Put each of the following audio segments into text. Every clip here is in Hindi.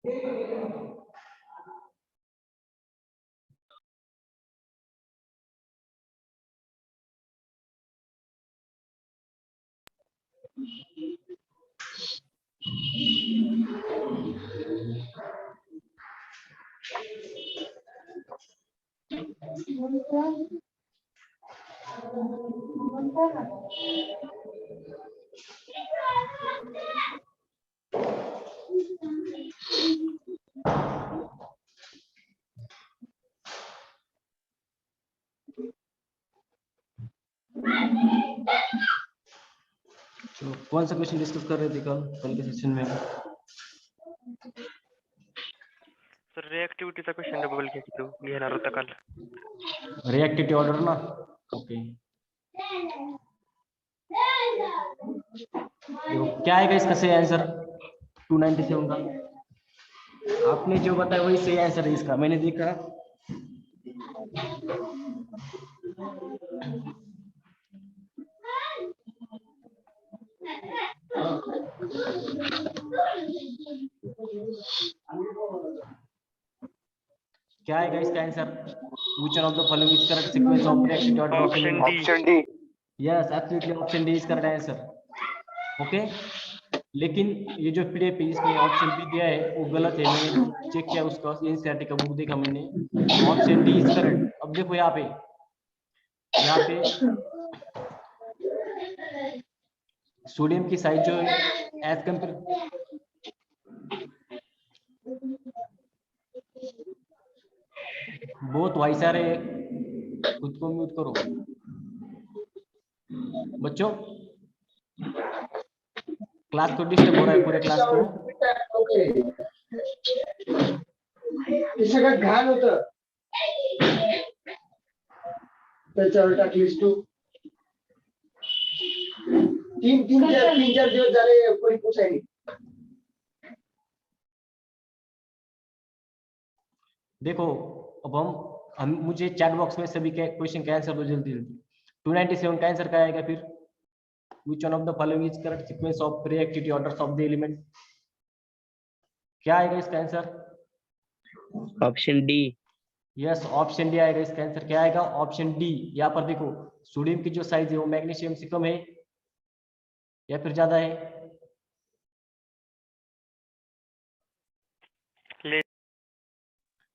तो कौन सा क्वेश्चन डिस्कस कर रहे थे कल के सेशन में? सर रिएक्टिविटीचा क्वेश्चन डबल घेणार होता काल. रिएक्टिविटी ऑर्डर ना. ओके. देखो क्या आएगा इसका सही आंसर 297 का. आपने जो बताया वही सही आंसर है इसका. मैंने देखा क्या आएगा इसका answer? Which one of the following is correct sequence of reactivity order? Option D. Yes, absolutely. Option D is correct answer. Okay. लेकिन ये जो पीडीएफ है इसमें ऑप्शन बी दिया है वो गलत है. मैंने चेक किया उसका, एनसीईआरटी का बुक देखा मैंने. Option D is correct. अब देखो यहाँ पे सोडियम की साइज जो है एज कंपेयर, बहुत वाइस आ रहे. खुद को म्यूट करो बच्चों. क्लास को डिस्टर्ब हो रहा है पूरे क्लास को. सगळं घाण होतं त्याच्यावर टाकलीस तू. तीन चार दिवस झाले कोणी पुसायला. देखो अब हम मुझे चैट बॉक्स में सभी के क्वेश्चन का आंसर दो जल्दी जल्दी. 297 का आंसर क्या आएगा फिर? Which one of the following is correct sequence of reactivity orders of the element? क्या आएगा इसका answer? Option D. Yes, option D आएगा इसका आंसर. क्या आएगा? Option D. यहाँ पर देखो सोडियम की जो साइज है वो मैग्नीशियम से कम है या फिर ज्यादा है?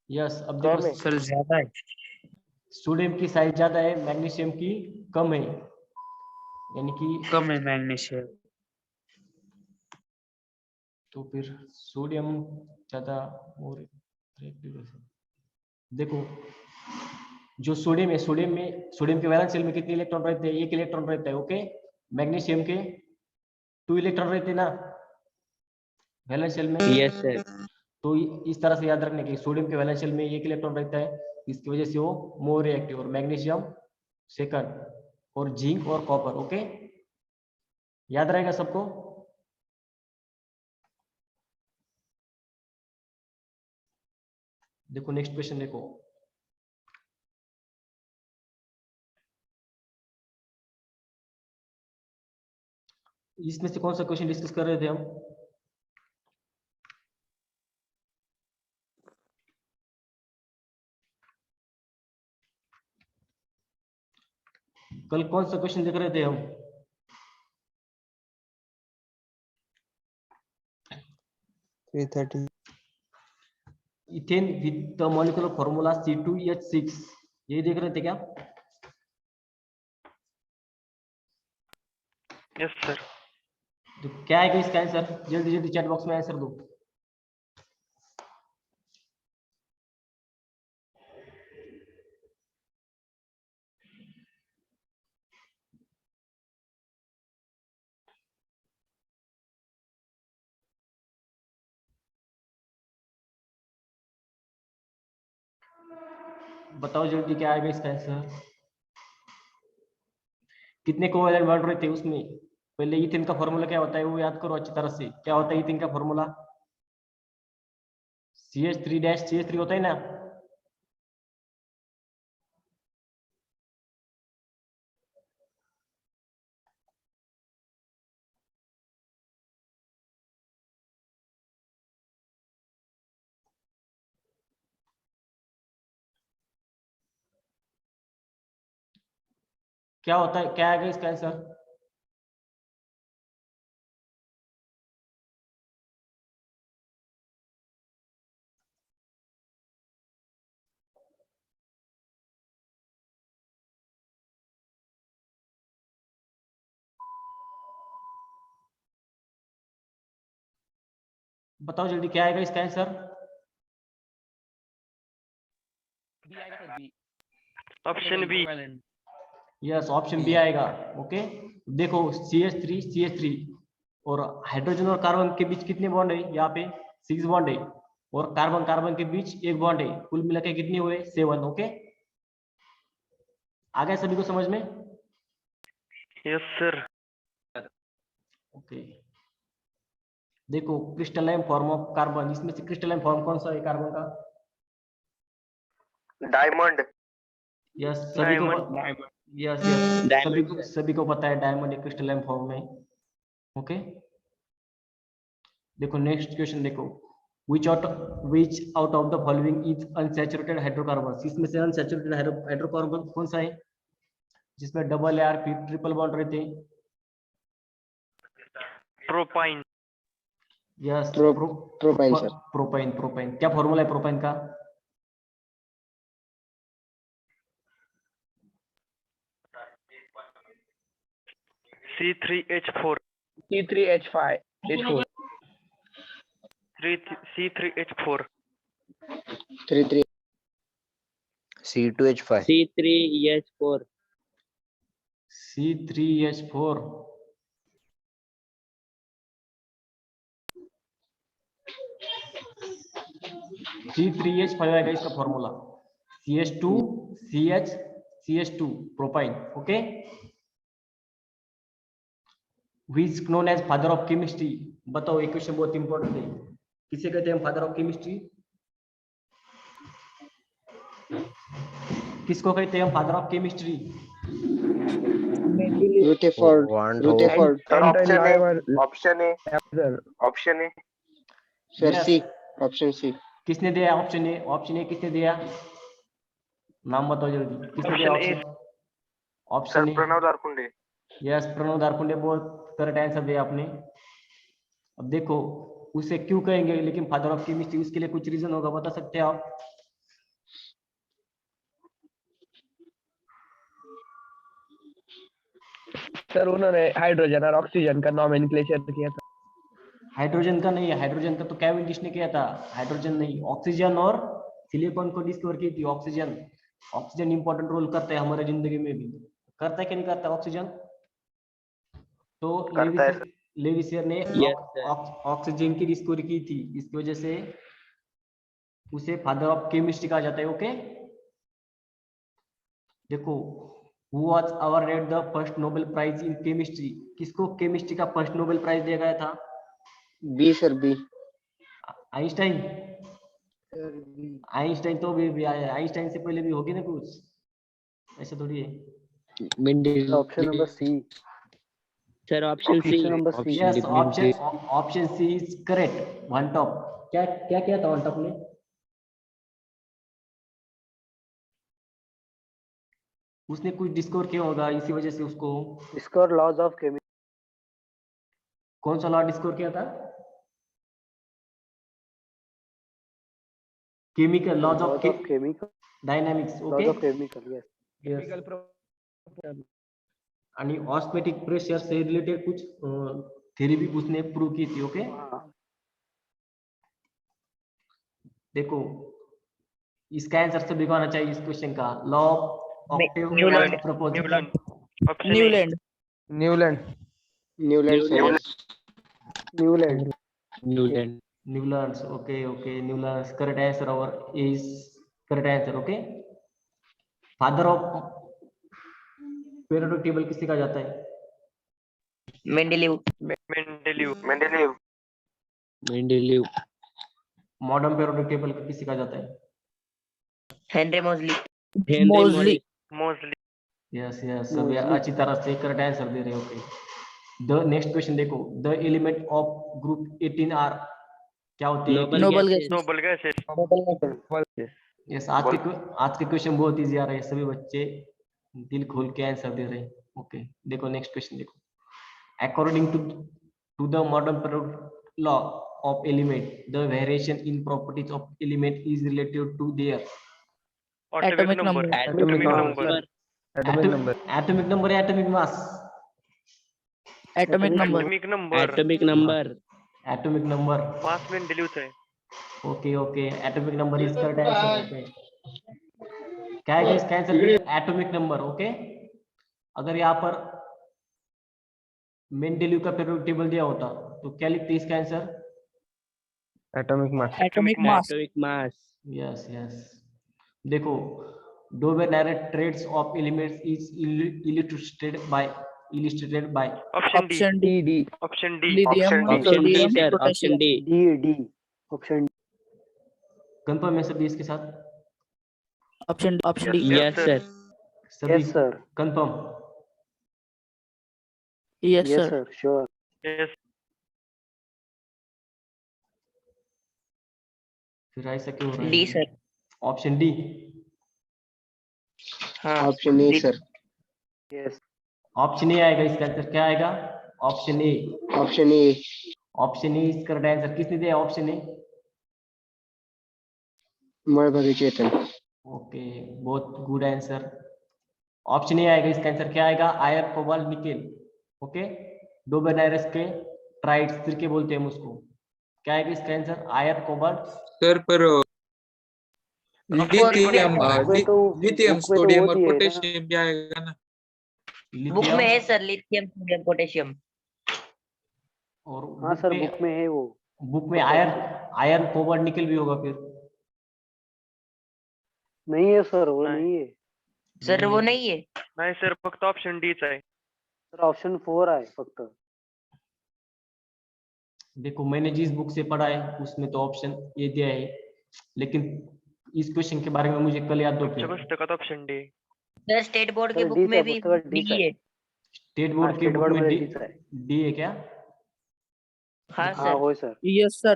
यस. अब देखो सर ज्यादा है. सोडियम की साइज ज्यादा है, मैग्नीशियम की कम है, यानी कि कम है मैग्नीशियम. तो फिर सोडियम ज्यादा और देखो जो सोडियम है, सोडियम के वैलेंस शेल में कितने इलेक्ट्रॉन रहते हैं? एक इलेक्ट्रॉन रहता है. ओके. मैग्नीशियम के 2 इलेक्ट्रॉन रहते हैं ना वैलेंस शेल में. Yes sir. तो इस तरह से याद रखने के सोडियम के वैलेंस शेल में एक इलेक्ट्रॉन रहता है, इसकी वजह से वो मोर रिएक्टिव, और मैग्नीशियम सेकंड, और जिंक और कॉपर. ओके, याद रहेगा सबको? देखो नेक्स्ट क्वेश्चन देखो. इसमें से कौन सा क्वेश्चन डिस्कस कर रहे थे हम? कल कौन सा क्वेश्चन देख रहे थे हम? Ethane with the molecular formula C2H6, ये देख रहे थे क्या? Yes sir. तो क्या है इसका आंसर? जल्दी जल्दी चैट बॉक्स में आंसर दो. बताओ जल्दी क्या आएगा इसका आंसर? कितने कोवेलेंट बॉन्ड रहते हैं उसमें? पहले इथेन का फॉर्मूला क्या होता है वो याद करो अच्छी तरह से. क्या होता है इथेन का फॉर्मूला? CH3- होता है ना. क्या होता है, क्या आएगा इसका आंसर? बताओ जल्दी, क्या आएगा इसका answer? Option B. Yes, option B आएगा। ओके, देखो CH3 और हाइड्रोजन और कार्बन के बीच कितने बॉन्ड है? यहाँ पे 6 बॉन्ड है, और कार्बन कार्बन के बीच 1 बॉन्ड है। कुल मिला के कितने हुए? 7। ओके, आ गया सभी को समझ में? Yes sir. ओके, देखो क्रिस्टलाइन फॉर्म ऑफ कार्बन, इसमें से क्रिस्टलाइन फॉर्म कौन सा है कार्बन का? डायमंड। यस, सभी को डायमंड। यस Diamond, सभी को पता है डायमंड एक क्रिस्टलाइन फॉर्म में। ओके, देखो नेक्स्ट क्वेश्चन देखो, which out of the following is unsaturated hydrocarbons? इसमें से अनसैचुरेटेड हाइड्रोकार्बन कौन सा है जिसमें डबल एआर ट्रिपल बॉन्ड रहते हैं? Propyne. Yes, propyne sir. Propyne. क्या फॉर्मूला है प्रोपाइन का? C3H4। C3H5 C3H4। 33 C2H5 C3H4 C3H4। C3H5 आएगा इसका formula, CH2 CH2 propyne. Okay, which known as father of chemistry? बताओ, ये क्वेश्चन बहुत इंपॉर्टेंट है। किसे कहते हैं फादर ऑफ केमिस्ट्री? किसको कहते हैं father of chemistry? Rutherford. Van Rutherford. Option A sir Yes. C. Option C. किसने दिया ऑप्शन ए? ऑप्शन ए किसने दिया? नाम बताओ जल्दी, किसने दिया Option A. Option? Option A, Pranav Darkunde. Yes, Pranav Darkunde, बहुत करेक्ट आंसर दिया आपने। अब देखो, उसे क्यों कहेंगे लेकिन फादर ऑफ केमिस्ट्री? उसके लिए कुछ रीजन होगा, बता सकते हैं आप? सर उन्होंने हाइड्रोजन और ऑक्सीजन का नॉमेनक्लेचर किया था। हाइड्रोजन का नहीं है, हाइड्रोजन का तो कैवेंडिश ने किया था। हाइड्रोजन नहीं, ऑक्सीजन और सिलिकॉन को डिस्कवर की थी। ऑक्सीजन इंपॉर्टेंट रोल करता है हमारे जिंदगी में भी, करता है कि नहीं करता ऑक्सीजन? तो करता है लेविसियर ने Yes, sir. ऑक्सीजन की डिस्कवरी की थी, इसकी वजह से उसे फादर ऑफ केमिस्ट्री कहा जाता है। ओके, देखो, who was awarded the first Nobel Prize in Chemistry? किसको केमिस्ट्री का फर्स्ट नोबेल प्राइज दिया गया था? B sir B. Einstein. Einstein तो भी आया, आइंस्टाइन से पहले भी होगी ना कुछ, ऐसा थोड़ी है। Mendeley option number C. Sir, option C. Yes, option C is correct. वन टॉप क्या क्या किया था वन टॉप ने? उसने कुछ डिस्कवर किया होगा, इसी वजह से उसको। Score laws of chemistry. कौन सा लॉ डिस्कवर किया था? Chemical laws of chemical. Dynamics. Laws okay, of chemical yes. Yes, आणि ऑस्मोटिक प्रेशर से रिलेटेड कुछ थ्योरी भी उसने प्रूव की थी। ओके, देखो इसका आंसर सभी को आना चाहिए इस क्वेश्चन का। Law of octave propose. Newland. Option A. Newland. Newlands. Okay, Newlands correct answer और is correct answer. Okay, father of periodic table किसे कहा जाता है? Mendeleev. Mendeleev modern periodic table किसे कहा जाता है? हेनरी मोजली। Mosley. यस, सभी अच्छी तरह से करेक्ट आंसर दे रहे हो। ओके, द नेक्स्ट क्वेश्चन देखो, the element of group 18R क्या होते हैं? Noble gases. Noble gases. Yes, आज के क्वेश्चन बहुत इजी आ रहे हैं, सभी बच्चे दिल खोल के आंसर दे रहे हैं। ओके देखो नेक्स्ट क्वेश्चन देखो, according to the modern product law of element, the variation in properties of element is related to their atomic number. Atomic number. Atomic number. atomic number या atomic mass? atomic number. Atomic number. Atomic number. atomic number. मास में डिल्यूट है. Okay okay atomic number is correct answer. Okay क्या है इसका आंसर? Atomic number. ओके अगर यहाँ पर मेंडेलीव का पीरियोडिक टेबल दिया होता तो क्या लिखते इसका answer? Atomic mass. Atomic mass. Atomic mass. Yes yes देखो Doberan traits of elements is illustrated by Option D. Option D. D. Option D. Lithium, Option D, sodium, sir. potassium. Option D. D option confirm है सभी इसके साथ? Option D. Yes, sir. सभी yes sir confirm? Yes, yes sir. Sir sure Yes. फिर ऐसा क्यों हो रहा है? D, sir. Option D. हाँ. Option A sir yes option A आएगा इसका आंसर. क्या आएगा? Option A. Option A option A is correct answer. किसने दिया ऑप्शन ए? मणिभद्र चेतन ओके बहुत गुड आंसर. ऑप्शन ए आएगा इसका आंसर. क्या आएगा? Iron cobalt nickel. ओके डोबेनाइरस के ट्राइड्स सिरके बोलते हैं हम उसको. क्या आएगा इसका आंसर? Iron cobalt. सर पर लिथियम तो लिथियम बुक में तो सोडियम वो और भी है ना। पोटेशियम भी आएगा ना. बुक में है सर, लिथियम सोडियम पोटेशियम. और हाँ सर बुक में है वो. बुक में आयरन कोबाल्ट निकेल भी होगा फिर. नहीं है सर वो नहीं. नहीं है सर वो नहीं है. नाही सर फक्त ऑप्शन डी च आहे. सर ऑप्शन 4 आहे फक्त. देखो मैंने जिस बुक से पढ़ा है उसमें तो ऑप्शन ये दिया है, लेकिन इस क्वेश्चन के बारे में मुझे कल याद दो. तुमच्या पुस्तकात option D. Sir state board की सर, बुक D में चा भी पुस्तकात D डी है. स्टेट बोर्ड के बुक में डी आहे. डी है क्या? हाँ हाँ सर. होय सर. Yes, sir.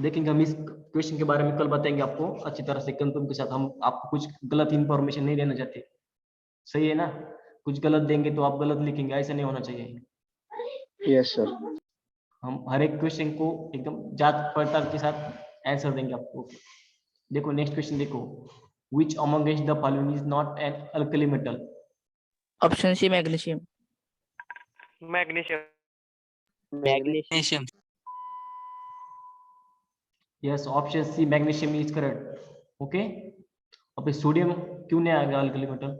देखेंगे हम इस क्वेश्चन के बारे में कल बताएंगे आपको अच्छी तरह से कंफर्म के साथ. हम आपको कुछ गलत इंफॉर्मेशन नहीं देना चाहते. सही है ना? कुछ गलत देंगे तो आप गलत लिखेंगे, ऐसा नहीं होना चाहिए. Yes sir. हम हर एक क्वेश्चन को एकदम जांच पड़ताल के साथ आंसर देंगे आपको. देखो नेक्स्ट क्वेश्चन देखो, which among the following is not an alkali metal? Option C, magnesium. Magnesium. Magnesium. Yes, option C magnesium is correct. Okay. अब सोडियम क्यों नहीं आएगा अल्कली मेटल?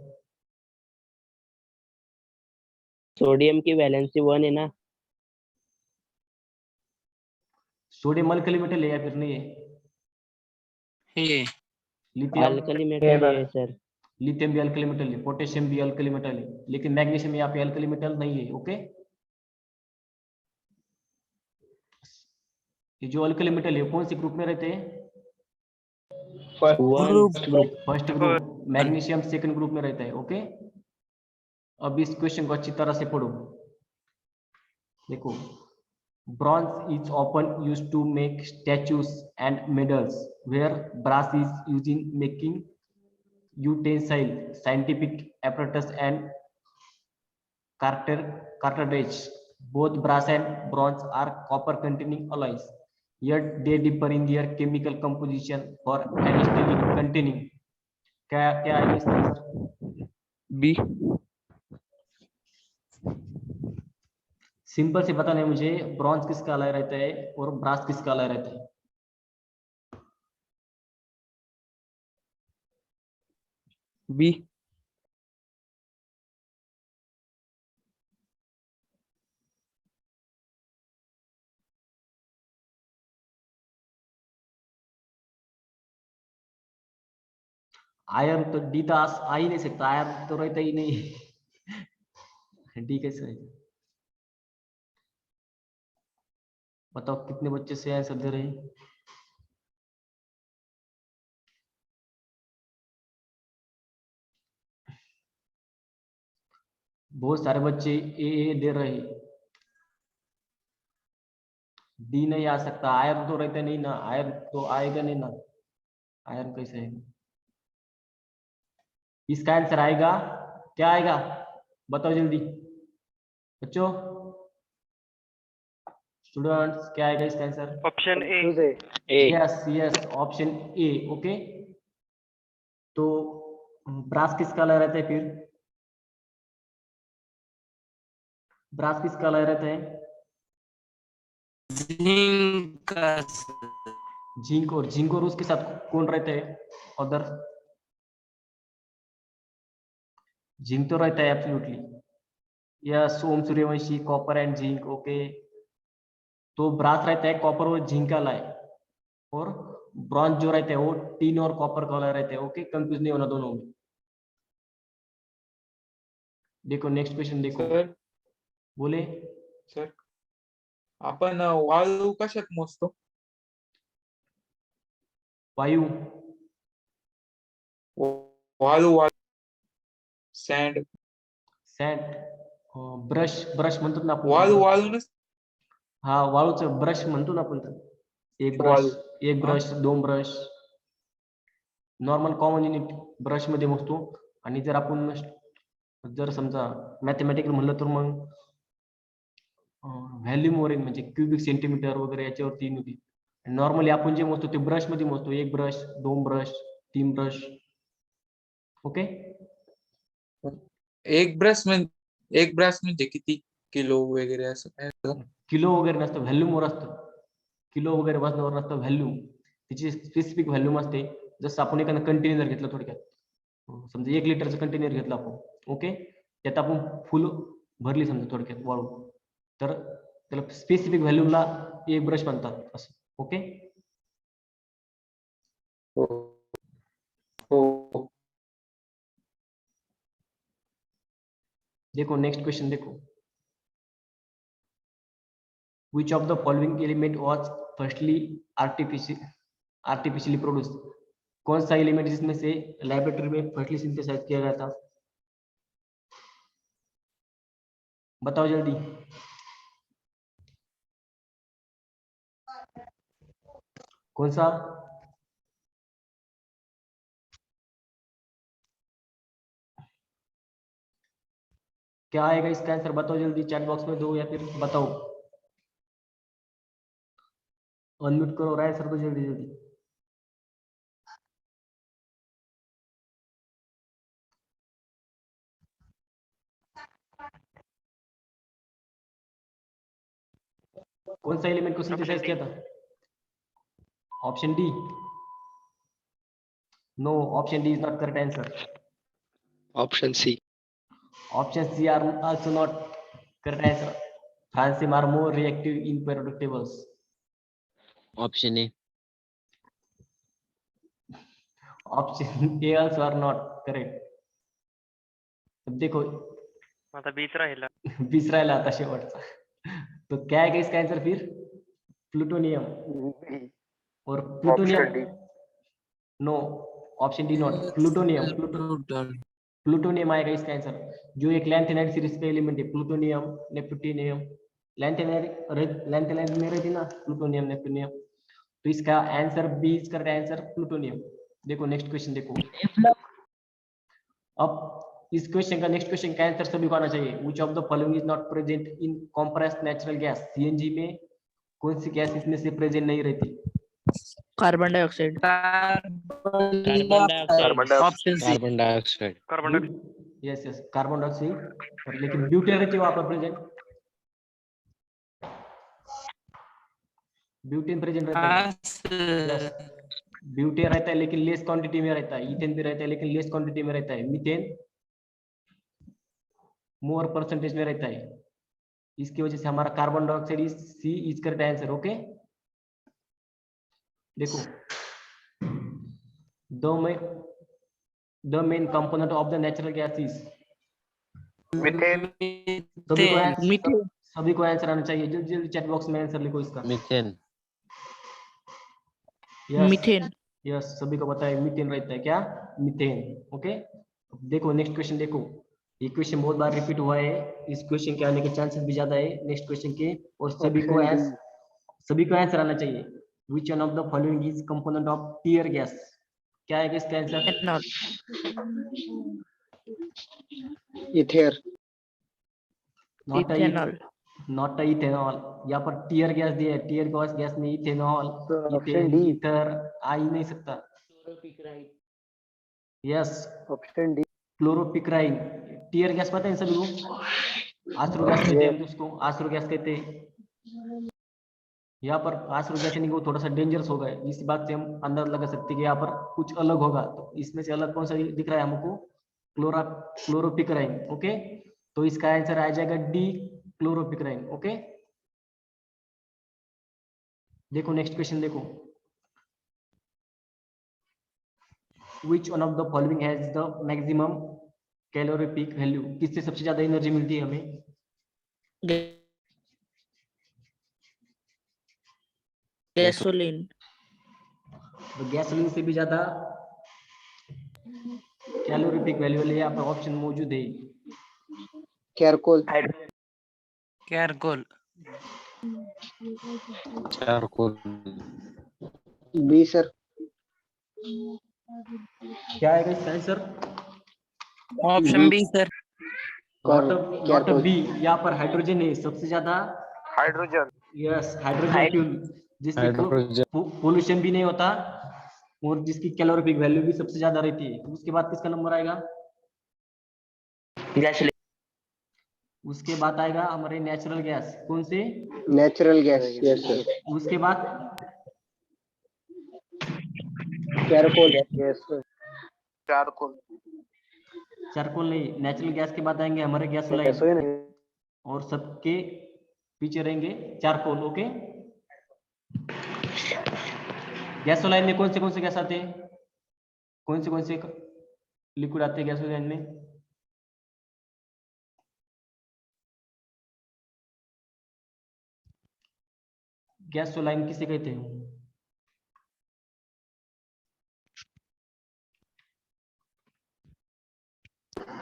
सोडियम की वैलेंसी 1 है ना. सोडियम अल्कली मेटल है या फिर नहीं है? हे लिथियम अल्कली मेटल है सर. लिथियम भी अल्कली मेटल है, पोटेशियम भी अल्कली मेटल है, लेकिन मैग्नीशियम यहाँ पे अल्कली मेटल नहीं है. ओके ये जो अल्कली मेटल है कौन से ग्रुप में रहते हैं? First group. Magnesium second group में रहता है. ओके अब इस क्वेश्चन को अच्छी तरह से पढ़ो. देखो bronze is often used to make statues and medals, where brass is used in making utensil, scientific apparatus and cartridge. Both brass and bronze are copper containing alloys, yet they differ in their chemical composition for anesthetic containing. क्या क्या है इसका? B. सिंपल से बताना है मुझे, ब्रॉन्ज किसका अलॉय रहता है और ब्रास किसका अलॉय रहता है? B. आयरन तो डी तो आ ही नहीं सकता, आयरन तो रहता ही नहीं. डी कैसे है? बताओ कितने बच्चे से आंसर दे रहे हैं? बहुत सारे बच्चे ए दे रहे हैं. डी नहीं आ सकता, आयरन तो रहता नहीं ना, आयरन तो आएगा नहीं ना. आयरन कैसे आएगा? इसका आंसर आएगा क्या आएगा? बताओ जल्दी बच्चों, स्टूडेंट्स, क्या आएगा इसका आंसर? ऑप्शन ए। ए। यस यस, ऑप्शन ए। ओके, तो ब्रास किसका अलग रहता है फिर? ब्रास किसका अलग रहता है? जिंक का जिंक और उसके साथ कौन रहता है अदर? जिंक तो रहता है absolutely. Yes, Om Suryavanshi, copper and zinc. Okay, तो ब्रास रहता है कॉपर और जिंक का लाए, और ब्रॉन्ज जो रहता है वो टीन और कॉपर का रहता है। ओके, कंफ्यूज नहीं होना दोनों में। देखो नेक्स्ट क्वेश्चन देखो, सर बोले सर आपण वाळू कशात मोजतो? वायू, वाळू सँड सँड, ब्रश म्हणतो ना आपण. वाळू वाळूनच हा, वाळूचं ब्रश म्हणतो ना आपण. एक वाळू. ब्रश, एक ब्रश, दोन brush, normal common unit brush मध्ये मोजतो. आणि जर आपण जर समजा मॅथमॅटिकल म्हणलं तर मग व्हॅल्यूम वर म्हणजे क्यूबिक सेंटीमीटर वगैरे याच्यावरती होती. नॉर्मली आपण जे मोजतो ते ब्रश मध्ये मोजतो. एक ब्रश, दोन ब्रश, तीन ब्रश. ओके, एक ब्रश म्हणजे किती किलो वगैरे असं काय? किलो वगैरे नसतं, व्हॅल्यूम वर असतं. किलो वगैरे वजनावर नसतं, व्हॅल्यूम. तिची स्पेसिफिक व्हॅल्यूम असते. जसं आपण एखादा कंटेनर घेतला थोडक्यात, समजा 1 लिटरचं कंटेनर घेतलं आपण. ओके, त्यात आपण फुल भरली समजा थोडक्यात वाळू, तर त्याला स्पेसिफिक व्हॅल्यूमला एक ब्रश म्हणतात असं. ओके, हो हो. देखो नेक्स्ट क्वेश्चन देखो, which of the following element was firstly artificially produced? कौन सा एलिमेंट जिसमें से लैबोरेटरी में फर्स्टली सिंथेसाइज किया गया था? बताओ जल्दी। कौन सा? क्या आएगा इसका आंसर? बताओ जल्दी, चैट बॉक्स में दो या फिर बताओ, अनम्यूट करो और आंसर दो जल्दी जल्दी। कौन सा एलिमेंट को सिंथेसाइज किया था? Option D? No, option D is not correct answer. Option C. Option C are also not correct answer. Francium are more reactive in periodic tables. Option A. Option A also are not correct. अब देखो आता 20 राहिला. 20 राहिला आता शेवटचा. तो क्या है इसका आंसर फिर? प्लूटोनियम. और plutonium, no, option D not. Plutonium, plutonium आएगा इसका आंसर. जो एक लैंथेनाइड सीरीज का एलिमेंट है, प्लूटोनियम, नेपट्यूनियम. लैंथेनाइड में रहती ना प्लूटोनियम, नेपट्यूनियम. तो इसका answer B is correct answer, plutonium. देखो नेक्स्ट क्वेश्चन देखो. अब इस क्वेश्चन का नेक्स्ट क्वेश्चन का आंसर सभी को आना चाहिए. Which of the following is not present in compressed natural gas? CNG में कौन सी गैस इसमें से प्रेजेंट नहीं रहती? Carbon dioxide. Option C. Carbon dioxide. Carbon dioxide. Yes yes, carbon dioxide. लेकिन ब्यूटेन रहती है वहां पर प्रेजेंट. ब्यूटेन प्रेजेंट रहता है. ब्यूटेन रहता है लेकिन लेस क्वांटिटी में रहता है. इथेन भी रहता है लेकिन लेस क्वांटिटी में रहता है. मीथेन मोर परसेंटेज में रहता है. इसकी वजह से हमारा carbon dioxide is C is correct answer. Okay, देखो the main component of the natural gas is methane. सभी को आंसर आना चाहिए. जल्दी जल्दी चैट बॉक्स में आंसर लिखो इसका. मीथेन. मीथेन. यस, सभी को पता है मीथेन रहता है. क्या? मीथेन. ओके, देखो नेक्स्ट क्वेश्चन देखो. ये क्वेश्चन बहुत बार रिपीट हुआ है. इस क्वेश्चन के आने के चांसेस भी ज्यादा है नेक्स्ट क्वेश्चन के. और सभी को आंसर आना चाहिए. Which one of the following is component of tear gas? क्या है इसका answer? Ethanol. Ether. Not ethanol not ethanol. यहाँ पर टीयर गैस दिया है, टीयर गैस नहीं, ethanol, option ethane, D. Ether आ ही नहीं सकता। Yes, option D. Chloropicrin. Tear gas पता है सभी को? आश्रू गैस कहते हैं हम उसको, आश्रू गैस कहते हैं। यहाँ पर आश्रू गैस यानी कि वो थोड़ा सा डेंजरस होगा, इस बात से हम अंदाजा लगा सकते हैं कि यहाँ पर कुछ अलग होगा। तो इसमें से अलग कौन सा दिख रहा है हमको? क्लोरोपिक्राइन। ओके, तो इसका आंसर आ जाएगा डी, क्लोरोपिक्राइन। ओके, देखो नेक्स्ट क्वेश्चन देखो। Which one of the following has the maximum calorific value? किससे सबसे ज्यादा एनर्जी मिलती है हमें? गैसोलीन तो गैसोलीन से भी ज्यादा कैलोरीफिक वैल्यू वाले यहाँ पर ऑप्शन मौजूद है। Charcoal. Charcoal. Charcoal. B sir. क्या आएगा इसका answer? Option B sir. Not B. यहाँ पर हाइड्रोजन है सबसे ज्यादा। हाइड्रोजन। यस, हाइड्रोजन फ्यूल, जिससे पोल्यूशन भी नहीं होता और जिसकी कैलोरीफिक वैल्यू भी सबसे ज्यादा रहती है। उसके बाद किसका नंबर आएगा? गैसोलीन। उसके बाद आएगा हमारे नेचुरल गैस। कौन से? Natural gas. Yes sir. उसके बाद charcoal. Yes sir. Charcoal. Charcoal नहीं, नेचुरल गैस के बाद आएंगे हमारे गैसोलाइन, और सबके पीछे रहेंगे चारकोल। ओके, गैसोलाइन में कौन से गैस आते हैं? कौन से लिक्विड आते हैं गैसोलाइन में? गैसोलाइन किसे कहते हैं?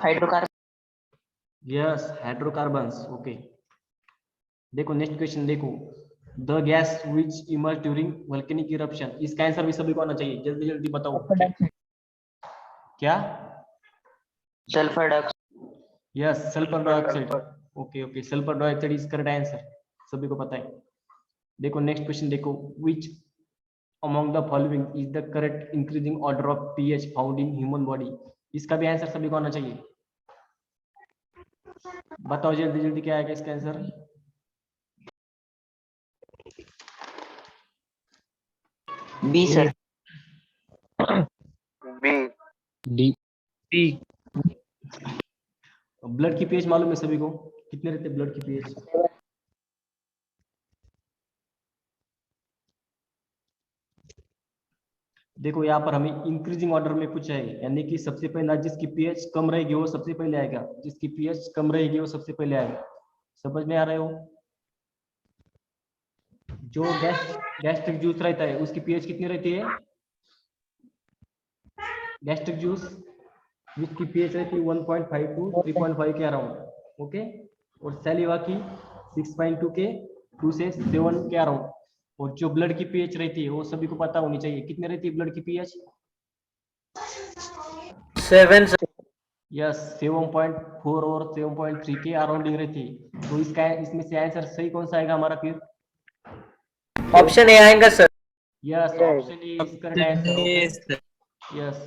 हाइड्रोकार्बन। Yes, hydrocarbons. ओके, देखो नेक्स्ट क्वेश्चन देखो। The gas which emerge during volcanic eruption, इसका आंसर भी सभी को आना चाहिए, जल्दी जल्दी बताओ। क्या? Sulphur dioxide. Yes, sulphur dioxide. Okay, sulphur dioxide is correct answer, सभी को पता है। देखो नेक्स्ट क्वेश्चन देखो। Which among the following is the correct increasing order of pH found in human body, इसका भी आंसर सभी को आना चाहिए। बताओ जल्दी जल्दी, क्या आएगा इसका answer? B sir. B. D. Blood की पीएच मालूम है सभी को? कितने रहते ब्लड की पीएच? देखो यहाँ पर हमें इंक्रीजिंग ऑर्डर में पूछा है, यानी कि सबसे पहला जिसकी पीएच कम रहेगी वो सबसे पहले आएगा, जिसकी पीएच कम रहेगी वो सबसे पहले आएगा। समझ में आ रहे हो? जो गैस्ट्रिक जूस रहता है उसकी पीएच कितनी रहती है? गैस्ट्रिक जूस जिसकी पीएच रहती है 1.5 टू 3.5 के अराउंड। ओके, और सैलिवा की 6.2 के 2 से 7 के अराउंड। और जो ब्लड की पीएच रहती है वो सभी को पता होनी चाहिए, कितनी रहती है ब्लड की पीएच? 7। यस, 7.4 और 7.3 के अराउंडिंग रहती है। तो इसमें से आंसर सही कौन सा आएगा हमारा फिर? ऑप्शन ए आएगा sir. Yes, option A is correct answer. Yes,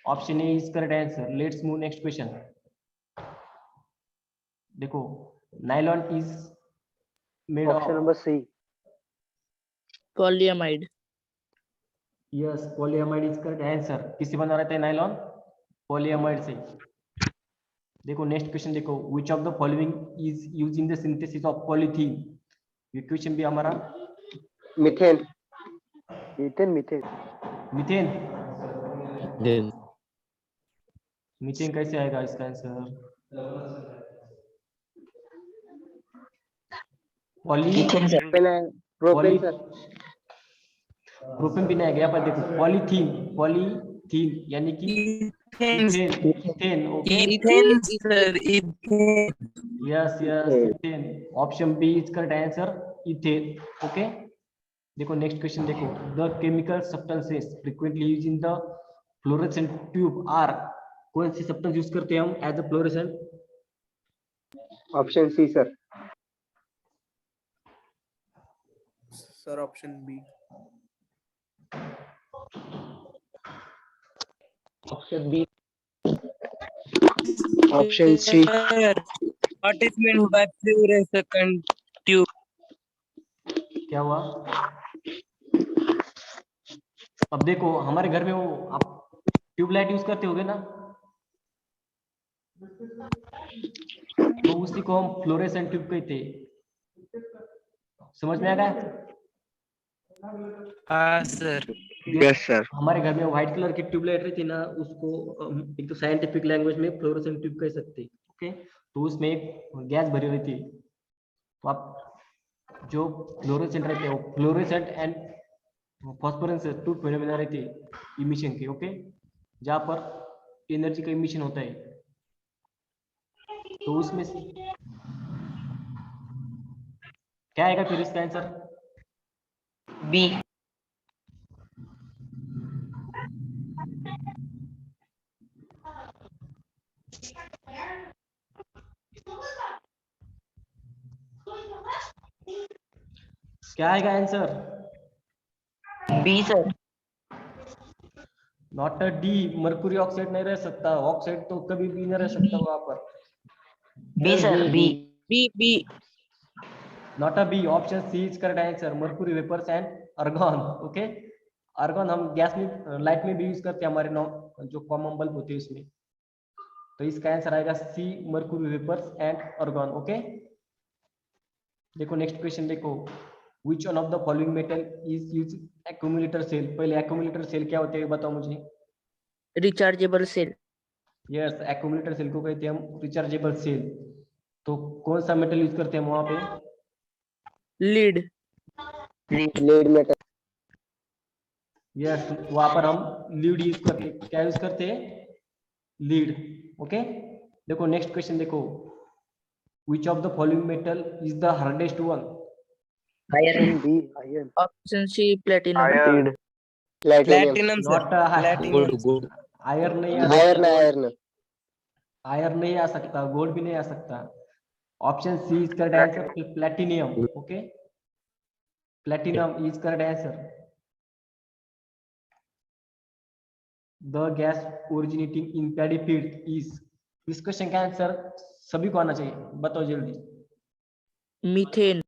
option A is correct answer. Let's move next question. देखो, nylon is made of. Option number C. Polyamide. Yes, polyamide is correct answer. किससे बना रहता है नायलॉन? पॉलीएमाइड से। देखो नेक्स्ट क्वेश्चन देखो। Which of the following is used in the synthesis of polythene, ये क्वेश्चन भी हमारा। मीथेन। मीथेन। मीथेन कैसे आएगा इसका answer? Methane sir. Propane sir. Propane भी नहीं आएगा। यहाँ पर देखो, पॉलीथीन यानी कि ethane. Okay, yes ethane. Option B is correct answer, ethane. Okay, देखो नेक्स्ट क्वेश्चन देखो। The chemical substances frequently use in the fluorescent tube are, कौन सी सब्सटेंस यूज करते हैं हम as a fluorescent option C sir. Sir option B. Option B. Option C. What is meant by fluorescent tube? क्या हुआ? अब देखो हमारे घर में वो आप ट्यूबलाइट यूज करते होगे ना, तो उसी को हम फ्लोरेसेंट ट्यूब कहते हैं। समझ में आ गया? हाँ सर। Yes sir. हमारे घर में व्हाइट कलर की ट्यूबलाइट रहती है ना, उसको एक तो साइंटिफिक लैंग्वेज में फ्लोरेसेंट ट्यूब कह सकते हैं। ओके, तो उसमें एक गैस भरी रहती है, तो आप जो फ्लोरेसेंट रहते हैं वो fluorescent and phosphorescence two phenomena रहती है इमिशन की। ओके, जहाँ पर एनर्जी का इमिशन होता है, तो उसमें से क्या आएगा फिर इसका आंसर? बी। क्या आएगा answer? B sir. Not a D, mercury oxide नहीं रह सकता, ऑक्साइड तो कभी भी नहीं रह सकता वहां पर। B sir B. B not a B, option C is correct answer, mercury vapours and argon. Okay, argon हम गैस में लाइट में भी यूज करते हैं, हमारे जो कॉमन बल्ब होते हैं उसमें। तो इसका आंसर आएगा C, mercury vapours and argon. Okay, देखो नेक्स्ट क्वेश्चन देखो, which one of the following metal is used accumulator cell? पहले accumulator cell क्या होते हैं बताओ मुझे। Rechargeable cell. Yes, accumulator cell को कहते हैं हम रिचार्जेबल सेल। तो कौन सा मेटल यूज करते हैं हम वहां पे? लीड। Lead metal. यस, वहां पर हम लीड यूज करते हैं। क्या यूज करते हैं? लीड। ओके, देखो नेक्स्ट क्वेश्चन देखो, which of the following metal is the hardest one? Option B iron. Option C platinum. Iron. Platinum. Platinum not sir. Gold gold iron नहीं आ आयरन सकता, आयरन। आयरन नहीं आ सकता, गोल्ड भी नहीं आ सकता। Option C is correct answer, platinum. Okay, platinum is correct answer. The gas originating in paddy field is, इस क्वेश्चन का आंसर सभी को आना चाहिए, बताओ जल्दी। Methane.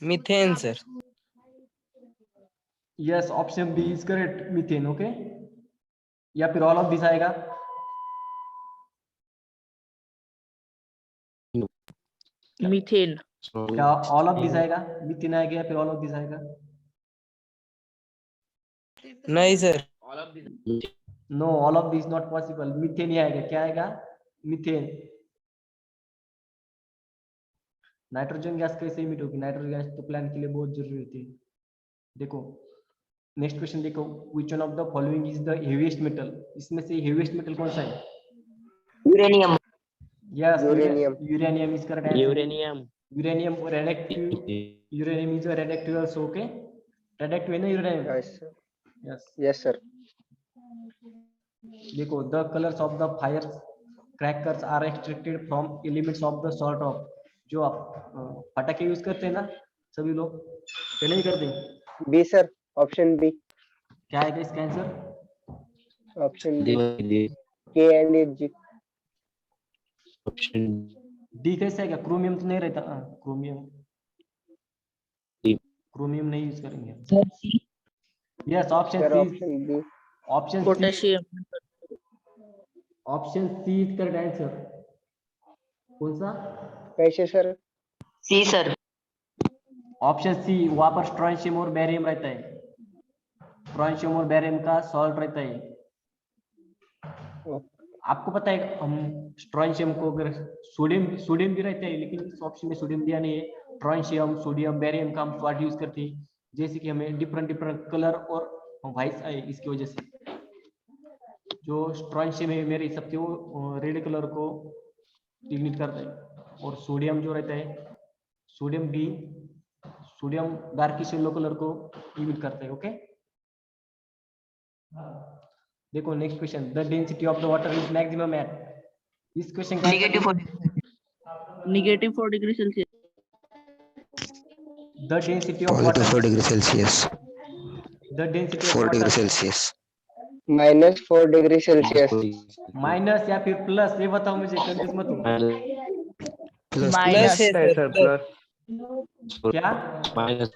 Methane sir. Yes, option B is correct, methane. Okay, या फिर ऑल ऑफ दिस आएगा? मीथेन। क्या ऑल ऑफ दिस आएगा? मीथेन आएगा या फिर ऑल ऑफ दिस आएगा? नहीं sir. No, all of this not possible, methane ही आएगा। क्या आएगा? मीथेन। नाइट्रोजन गैस कैसे इमिट होगी? नाइट्रोजन गैस तो प्लांट के लिए बहुत जरूरी होती है। देखो नेक्स्ट क्वेश्चन देखो, which one of the following is the heaviest metal? इसमें से heaviest metal कौन सा है? Uranium. Yes, uranium. uranium is correct answer. Uranium. Uranium radioactive, uranium is a radioactive also. Okay, radioactive है ना uranium? Yes Yes. Yes sir. देखो the colors of the fire crackers are extracted from elements of the salt of, जो आप पटाखे यूज करते हैं ना सभी लोग, क्या नहीं करते? B sir, option B. क्या आएगा इसका answer? Option D, K and G. Option D कैसे आएगा? क्रोमियम तो नहीं रहता। क्रोमियम, क्रोमियम नहीं यूज करेंगे। Yes, option sir C, option B. Option C, potassium. Option C is correct answer. कौन सा? कैसे sir? C sir. Option C, वहां पर स्ट्रॉन्शियम और बैरियम रहता है, स्ट्रॉन्शियम और बैरियम का सॉल्ट रहता है। आपको पता है हम स्ट्रॉन्शियम को अगर सोडियम भी रहता है, लेकिन इस ऑप्शन में सोडियम दिया नहीं है। स्ट्रॉन्शियम, सोडियम, बैरियम का हम सॉल्ट यूज करते हैं, जैसे कि हमें डिफरेंट कलर और वाइस आए, इसकी वजह से। जो स्ट्रॉन्शियम है मेरे हिसाब से वो रेड कलर को इमिट करता है, और सोडियम जो रहता है, सोडियम भी, सोडियम डार्किश येलो कलर को इमिट करता है। ओके, देखो next question, the density of the water is maximum at, इस क्वेश्चन का -40। -4 degree Celsius. The density of water. -4 degree Celsius. The density of 4 degree water. Celsius. -4 degree Celsius. Minus या फिर प्लस, ये बताओ मुझे, कंफ्यूज मत हो। प्लस प्लस है है सर सर प्लस क्या माइनस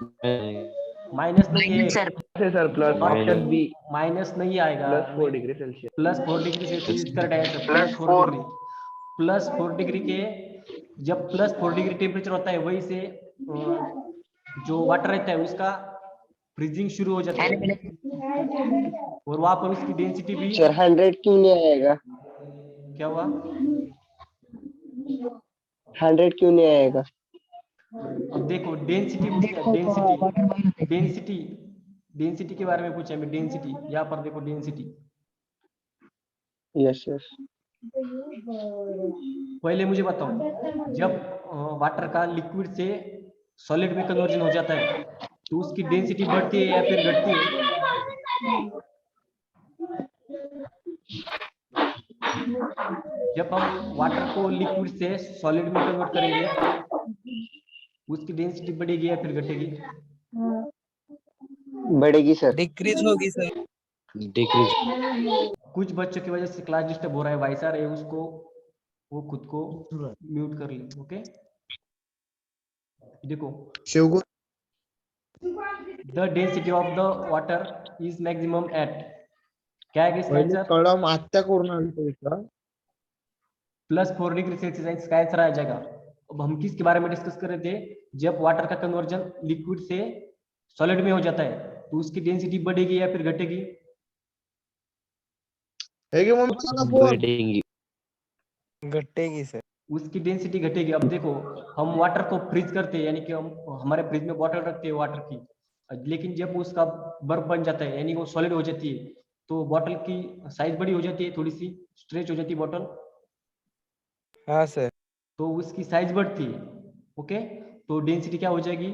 माइनस नहीं है सर है sir plus option B minus नहीं आएगा। +4 डिग्री सेल्सियस। +4 डिग्री सेल्सियस इसका आंसर +4 डिग्री। +4 डिग्री के जब +4 डिग्री टेम्परेचर होता है वही से जो वाटर रहता है उसका फ्रीजिंग शुरू हो जाता है और वहां पर उसकी डेंसिटी भी। सर 100 क्यों नहीं आएगा? क्या हुआ? 100 क्यों नहीं आएगा? अब देखो डेंसिटी डेंसिटी डेंसिटी डेंसिटी के बारे में पूछा है, डेंसिटी यहाँ पर देखो डेंसिटी। Yes yes. पहले मुझे बताओ, जब वाटर का लिक्विड से सॉलिड में कन्वर्जन हो जाता है तो उसकी डेंसिटी बढ़ती है या फिर घटती है? जब हम वाटर को लिक्विड से सॉलिड में कन्वर्ट करेंगे उसकी डेंसिटी बढ़ेगी या फिर घटेगी? बढ़ेगी सर। डिक्रीज होगी सर। डिक्रीज। कुछ बच्चों की वजह से क्लास डिस्टर्ब हो रहा है, वाइसर है उसको, वो खुद को म्यूट कर ले। ओके देखो, the density of the water is maximum at, क्या है इसका आंसर? कलम आत्ता करून आलो इथं +4 डिग्री सेल्सियस इसका आंसर आ जाएगा। अब हम किसके बारे में डिस्कस कर रहे थे? जब वाटर का कन्वर्जन लिक्विड से सॉलिड में हो जाता है तो उसकी डेंसिटी बढ़ेगी या फिर घटेगी? बढ़ेगी। घटेगी सर। उसकी डेंसिटी घटेगी। अब देखो, हम वाटर को फ्रीज करते हैं, यानी कि हम हमारे फ्रिज में बॉटल रखते हैं वाटर की, लेकिन जब उसका बर्फ बन जाता है यानी वो सॉलिड हो जाती है तो बॉटल की साइज बड़ी हो जाती है, थोड़ी सी स्ट्रेच हो जाती है बॉटल, हाँ सर। तो उसकी साइज बढ़ती है। ओके, तो डेंसिटी क्या हो जाएगी?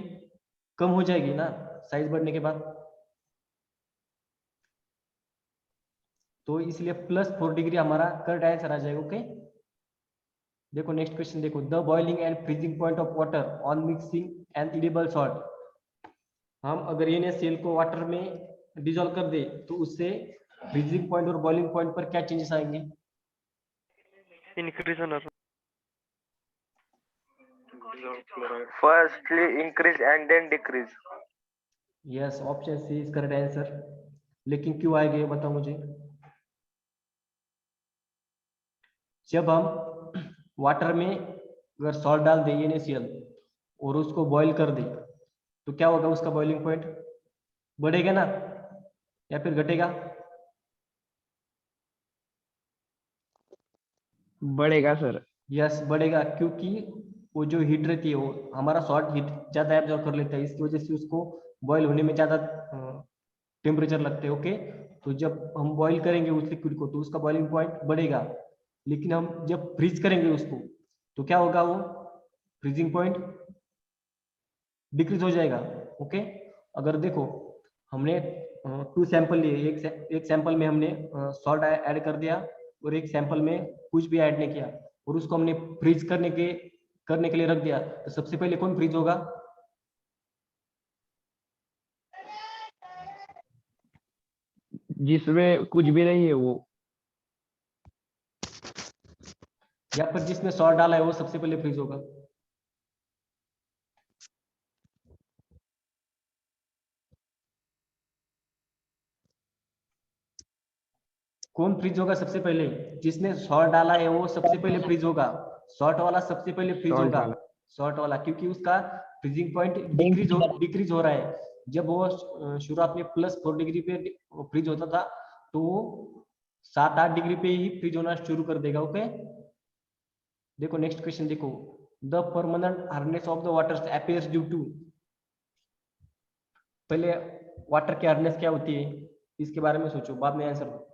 कम हो जाएगी ना साइज बढ़ने के बाद। तो इसलिए +4 डिग्री हमारा करेक्ट आंसर आ जाएगा। ओके देखो नेक्स्ट क्वेश्चन देखो, the boiling and freezing point of water on mixing and edible salt. हम अगर NaCl को वाटर में डिजोल्व कर दे तो उससे फ्रीजिंग पॉइंट और बॉइलिंग पॉइंट पर क्या चेंजेस आएंगे? इंक्रीज होणार। Firstly increase and then decrease. Yes, option C is correct answer. लेकिन क्यों आएगा ये बताओ मुझे। जब हम वाटर में अगर सॉल्ट डाल दें NaCl और उसको बॉईल कर दे तो क्या होगा? उसका बॉइलिंग पॉइंट बढ़ेगा ना या फिर घटेगा? बढ़ेगा सर। यस बढ़ेगा, क्योंकि वो जो हीट रहती है वो हमारा सॉल्ट हीट ज्यादा एब्जॉर्ब कर लेता है, इसकी वजह से उसको बॉईल होने में ज्यादा टेम्परेचर लगते हैं। ओके, तो जब हम बॉईल करेंगे उस लिक्विड को तो उसका बॉइलिंग पॉइंट बढ़ेगा, लेकिन हम जब फ्रीज करेंगे उसको तो क्या होगा? वो फ्रीजिंग पॉइंट डिक्रीज हो जाएगा। ओके, अगर देखो हमने 2 सैंपल लिए, एक सैंपल में हमने सॉल्ट ऐड कर दिया और एक सैंपल में कुछ भी ऐड नहीं किया और उसको हमने फ्रीज करने के लिए रख दिया, तो सबसे पहले कौन फ्रीज होगा? जिसमें कुछ भी नहीं है वो। या फिर जिसमें सॉल्ट डाला है वो सबसे पहले फ्रीज होगा? कौन फ्रीज होगा सबसे पहले? जिसने सॉल्ट डाला है वो सबसे पहले फ्रीज होगा। सॉल्ट वाला सबसे पहले फ्रीज Salt होगा। वाला। सॉल्ट वाला, क्योंकि उसका फ्रीजिंग पॉइंट डिक्रीज हो रहा है। जब वो शुरुआत में +4 डिग्री पे फ्रीज होता था तो वो 7-8 डिग्री पे ही फ्रीज होना शुरू कर देगा। ओके देखो नेक्स्ट क्वेश्चन देखो, the permanent hardness of the water appears due to. पहले वाटर की हार्डनेस क्या होती है इसके बारे में सोचो, बाद में आंसर दो।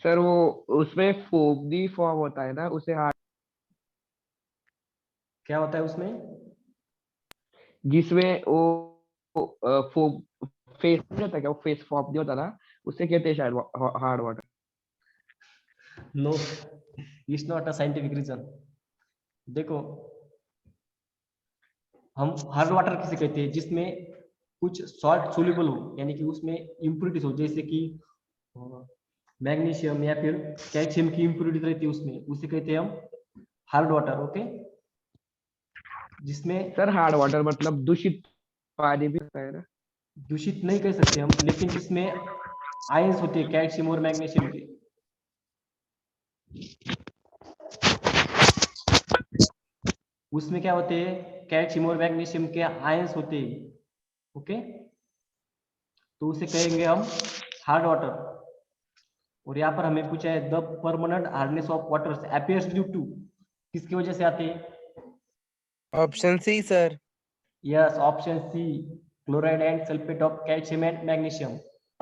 सर वो उसमें फोम भी फॉर्म होता है ना, उसे क्या होता है उसमें? जिसमें वो फोम फेस नहीं होता क्या, वो फेस फॉर्म नहीं होता ना, उसे कहते हैं शायद hard water. No, it's not a scientific reason. देखो, हम हार्ड वाटर किसे कहते हैं? जिसमें कुछ सॉल्ट सोल्यूबल हो, यानी कि उसमें इम्प्यूरिटीज हो, जैसे कि मैग्नीशियम या फिर कैल्शियम की इम्प्यूरिटीज रहती है उसमें, उसे कहते हैं हम हार्ड वाटर। ओके, जिसमें सर हार्ड वाटर मतलब दूषित पानी भी होता है ना? दूषित नहीं कह सकते हम, लेकिन जिसमें आयंस होते हैं कैल्शियम और मैग्नीशियम के, उसमें क्या होते हैं? कैल्शियम और मैग्नीशियम के आयंस होते हैं। ओके, तो उसे कहेंगे हम हार्ड वाटर। और यहाँ पर हमें पूछा है the permanent hardness of water appears due to, किसकी वजह से आते हैं? Option C sir. Yes, option C, chloride and sulphate of calcium and magnesium.